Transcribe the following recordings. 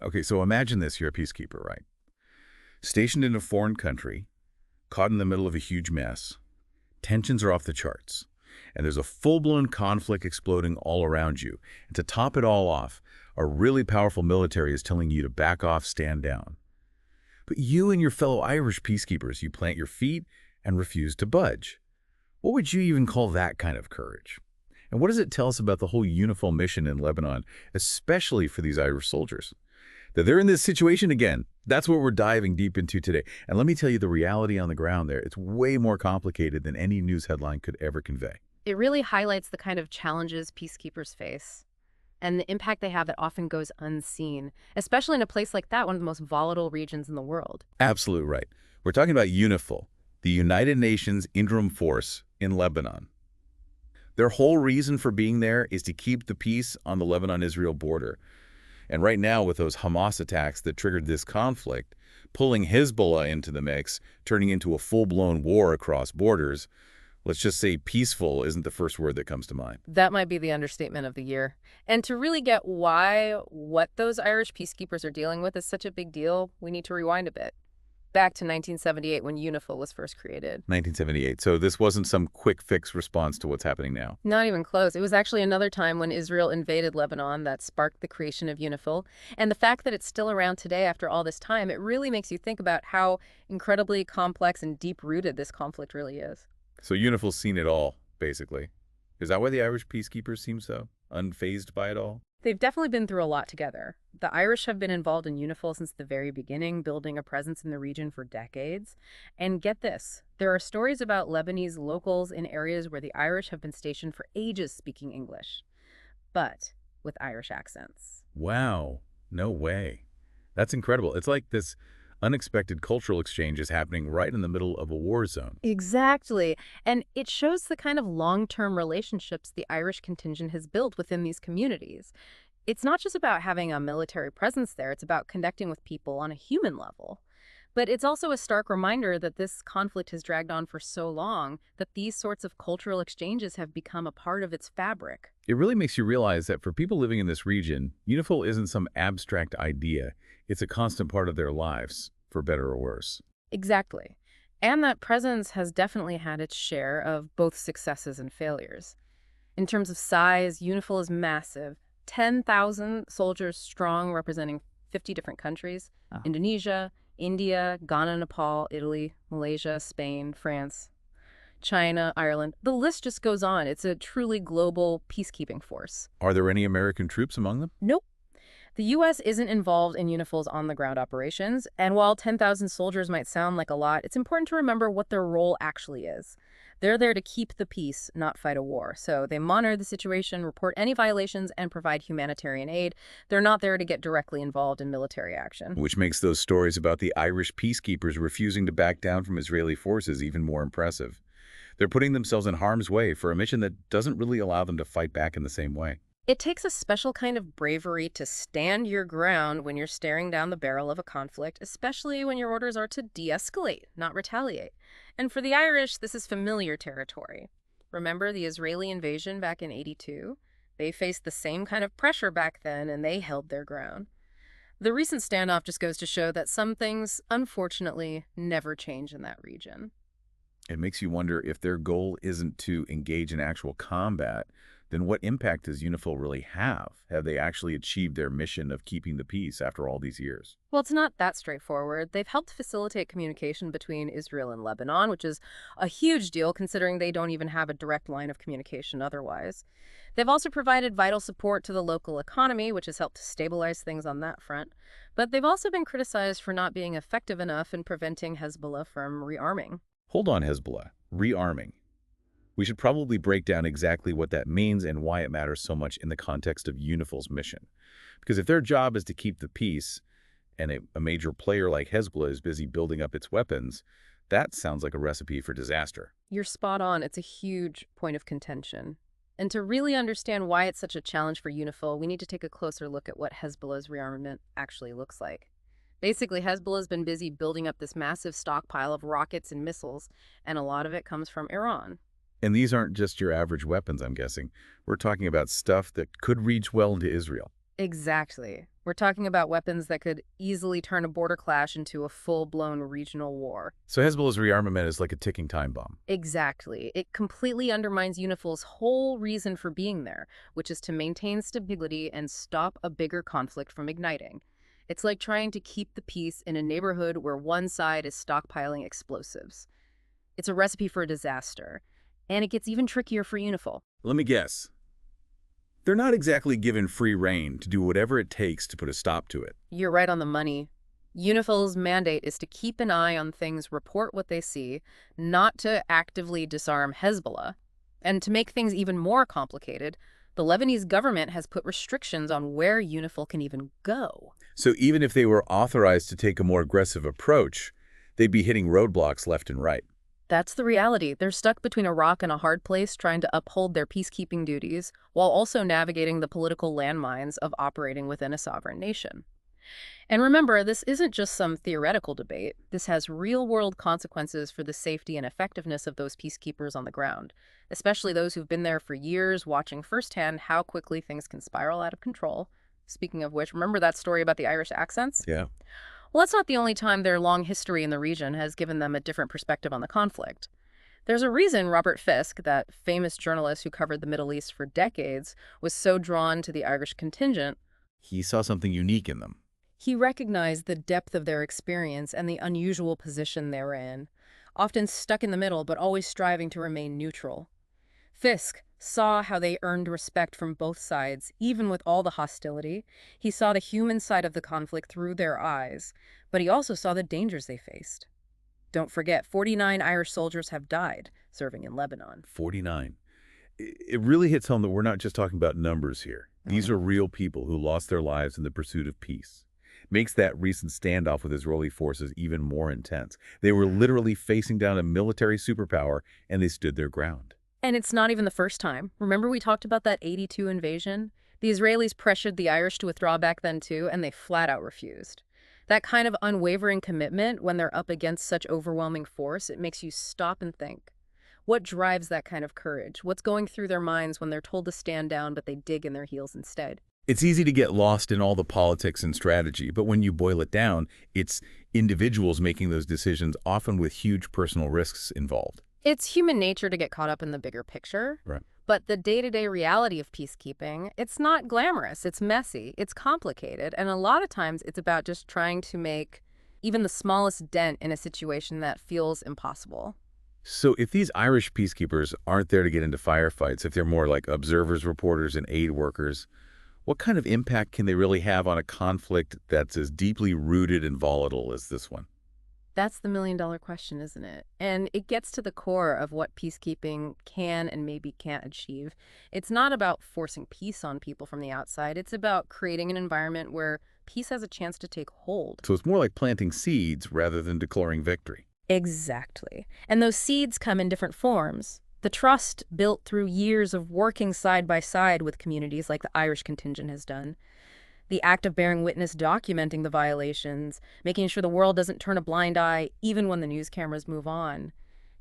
Okay, so imagine this. You're a peacekeeper, right? Stationed in a foreign country, caught in the middle of a huge mess. Tensions are off the charts. And there's a full-blown conflict exploding all around you. And to top it all off, a really powerful military is telling you to back off, stand down. But you and your fellow Irish peacekeepers, you plant your feet and refuse to budge. What would you even call that kind of courage? And what does it tell us about the whole UNIFIL mission in Lebanon, especially for these Irish soldiers? That they're in this situation again. That's what we're diving deep into today. And let me tell you the reality on the ground there. It's way more complicated than any news headline could ever convey. It really highlights the kind of challenges peacekeepers face and the impact they have that often goes unseen, especially in a place like that, one of the most volatile regions in the world. Absolutely right. We're talking about UNIFIL, the United Nations Interim Force in Lebanon. Their whole reason for being there is to keep the peace on the Lebanon-Israel border. And right now, with those Hamas attacks that triggered this conflict, pulling Hezbollah into the mix, turning into a full-blown war across borders, let's just say peaceful isn't the first word that comes to mind. That might be the understatement of the year. And to really get what those Irish peacekeepers are dealing with is such a big deal, we need to rewind a bit. Back to 1978 when UNIFIL was first created. 1978. So this wasn't some quick fix response to what's happening now. Not even close. It was actually another time when Israel invaded Lebanon that sparked the creation of UNIFIL. And the fact that it's still around today after all this time, it really makes you think about how incredibly complex and deep-rooted this conflict really is. So UNIFIL's seen it all, basically. Is that why the Irish peacekeepers seem so unfazed by it all? They've definitely been through a lot together. The Irish have been involved in UNIFIL since the very beginning, building a presence in the region for decades. And get this, there are stories about Lebanese locals in areas where the Irish have been stationed for ages speaking English, but with Irish accents. Wow, no way. That's incredible. It's like this unexpected cultural exchange is happening right in the middle of a war zone. Exactly. And it shows the kind of long-term relationships the Irish contingent has built within these communities. It's not just about having a military presence there, it's about connecting with people on a human level. But it's also a stark reminder that this conflict has dragged on for so long that these sorts of cultural exchanges have become a part of its fabric. It really makes you realize that for people living in this region, UNIFIL isn't some abstract idea. It's a constant part of their lives, for better or worse. Exactly. And that presence has definitely had its share of both successes and failures. In terms of size, UNIFIL is massive. 10,000 soldiers strong, representing 50 different countries. Oh. Indonesia, India, Ghana, Nepal, Italy, Malaysia, Spain, France, China, Ireland. The list just goes on. It's a truly global peacekeeping force. Are there any American troops among them? Nope. The U.S. isn't involved in UNIFIL's on-the-ground operations, and while 10,000 soldiers might sound like a lot, it's important to remember what their role actually is. They're there to keep the peace, not fight a war. So they monitor the situation, report any violations, and provide humanitarian aid. They're not there to get directly involved in military action. Which makes those stories about the Irish peacekeepers refusing to back down from Israeli forces even more impressive. They're putting themselves in harm's way for a mission that doesn't really allow them to fight back in the same way. It takes a special kind of bravery to stand your ground when you're staring down the barrel of a conflict, especially when your orders are to de-escalate, not retaliate. And for the Irish, this is familiar territory. Remember the Israeli invasion back in '82? They faced the same kind of pressure back then, and they held their ground. The recent standoff just goes to show that some things, unfortunately, never change in that region. It makes you wonder if their goal isn't to engage in actual combat, then what impact does UNIFIL really have? Have they actually achieved their mission of keeping the peace after all these years? Well, it's not that straightforward. They've helped facilitate communication between Israel and Lebanon, which is a huge deal considering they don't even have a direct line of communication otherwise. They've also provided vital support to the local economy, which has helped to stabilize things on that front. But they've also been criticized for not being effective enough in preventing Hezbollah from rearming. Hold on, Hezbollah. Rearming. We should probably break down exactly what that means and why it matters so much in the context of UNIFIL's mission. Because if their job is to keep the peace, and a major player like Hezbollah is busy building up its weapons, that sounds like a recipe for disaster. You're spot on. It's a huge point of contention. And to really understand why it's such a challenge for UNIFIL, we need to take a closer look at what Hezbollah's rearmament actually looks like. Basically, Hezbollah's been busy building up this massive stockpile of rockets and missiles, and a lot of it comes from Iran. And these aren't just your average weapons, I'm guessing. We're talking about stuff that could reach well into Israel. Exactly. We're talking about weapons that could easily turn a border clash into a full-blown regional war. So Hezbollah's rearmament is like a ticking time bomb. Exactly. It completely undermines UNIFIL's whole reason for being there, which is to maintain stability and stop a bigger conflict from igniting. It's like trying to keep the peace in a neighborhood where one side is stockpiling explosives. It's a recipe for a disaster. And it gets even trickier for UNIFIL. Let me guess. They're not exactly given free rein to do whatever it takes to put a stop to it. You're right on the money. UNIFIL's mandate is to keep an eye on things, report what they see, not to actively disarm Hezbollah. And to make things even more complicated, the Lebanese government has put restrictions on where UNIFIL can even go. So even if they were authorized to take a more aggressive approach, they'd be hitting roadblocks left and right. That's the reality. They're stuck between a rock and a hard place trying to uphold their peacekeeping duties while also navigating the political landmines of operating within a sovereign nation. And remember, this isn't just some theoretical debate. This has real-world consequences for the safety and effectiveness of those peacekeepers on the ground, especially those who've been there for years, watching firsthand how quickly things can spiral out of control. Speaking of which, remember that story about the Irish accents? Yeah. Well, that's not the only time their long history in the region has given them a different perspective on the conflict. There's a reason Robert Fisk, that famous journalist who covered the Middle East for decades, was so drawn to the Irish contingent. He saw something unique in them. He recognized the depth of their experience and the unusual position they were in, often stuck in the middle but always striving to remain neutral. Fisk saw how they earned respect from both sides, even with all the hostility. He saw the human side of the conflict through their eyes, but he also saw the dangers they faced. Don't forget, 49 Irish soldiers have died serving in Lebanon. 49. It really hits home that we're not just talking about numbers here. These are real people who lost their lives in the pursuit of peace. Makes that recent standoff with Israeli forces even more intense. They were literally facing down a military superpower, and they stood their ground. And it's not even the first time. Remember we talked about that 82 invasion? The Israelis pressured the Irish to withdraw back then too, and they flat out refused. That kind of unwavering commitment when they're up against such overwhelming force, it makes you stop and think. What drives that kind of courage? What's going through their minds when they're told to stand down but they dig in their heels instead? It's easy to get lost in all the politics and strategy, but when you boil it down, it's individuals making those decisions, often with huge personal risks involved. It's human nature to get caught up in the bigger picture. Right. But the day-to-day reality of peacekeeping, it's not glamorous, it's messy, it's complicated, and a lot of times it's about just trying to make even the smallest dent in a situation that feels impossible. So if these Irish peacekeepers aren't there to get into firefights, if they're more like observers, reporters, and aid workers, what kind of impact can they really have on a conflict that's as deeply rooted and volatile as this one? That's the million-dollar question, isn't it? And it gets to the core of what peacekeeping can and maybe can't achieve. It's not about forcing peace on people from the outside. It's about creating an environment where peace has a chance to take hold. So it's more like planting seeds rather than declaring victory. Exactly. And those seeds come in different forms. The trust built through years of working side by side with communities like the Irish contingent has done. The act of bearing witness, documenting the violations, making sure the world doesn't turn a blind eye even when the news cameras move on.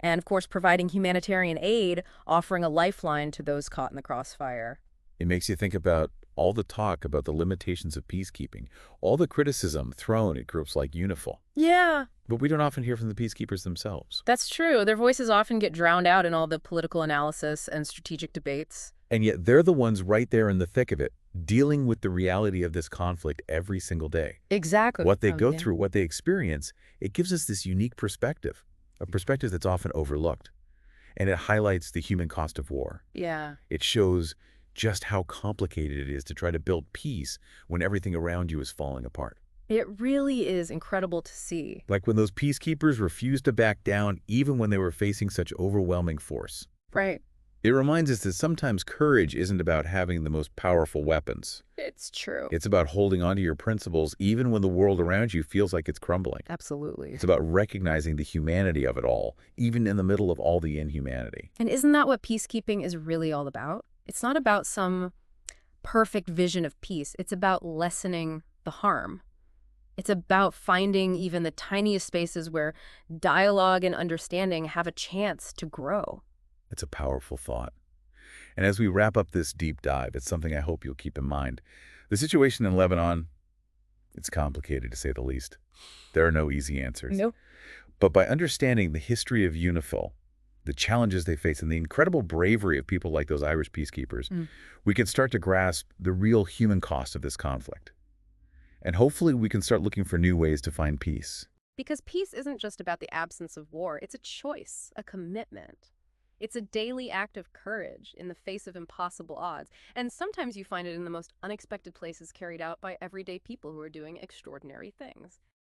And, of course, providing humanitarian aid, offering a lifeline to those caught in the crossfire. It makes you think about all the talk about the limitations of peacekeeping, all the criticism thrown at groups like UNIFIL. Yeah. But we don't often hear from the peacekeepers themselves. That's true. Their voices often get drowned out in all the political analysis and strategic debates. And yet they're the ones right there in the thick of it, dealing with the reality of this conflict every single day. Exactly. What they go through, what they experience, it gives us this unique perspective, a perspective that's often overlooked. And it highlights the human cost of war. Yeah. It shows just how complicated it is to try to build peace when everything around you is falling apart. It really is incredible to see. Like when those peacekeepers refused to back down even when they were facing such overwhelming force. Right. It reminds us that sometimes courage isn't about having the most powerful weapons. It's true. It's about holding on to your principles even when the world around you feels like it's crumbling. Absolutely. It's about recognizing the humanity of it all, even in the middle of all the inhumanity. And isn't that what peacekeeping is really all about? It's not about some perfect vision of peace. It's about lessening the harm. It's about finding even the tiniest spaces where dialogue and understanding have a chance to grow. It's a powerful thought. And as we wrap up this deep dive, it's something I hope you'll keep in mind. The situation in Lebanon, it's complicated to say the least. There are no easy answers. No. But by understanding the history of UNIFIL, the challenges they face, and the incredible bravery of people like those Irish peacekeepers, we can start to grasp the real human cost of this conflict. And hopefully we can start looking for new ways to find peace. Because peace isn't just about the absence of war. It's a choice, a commitment. It's a daily act of courage in the face of impossible odds. And sometimes you find it in the most unexpected places carried out by everyday people who are doing extraordinary things.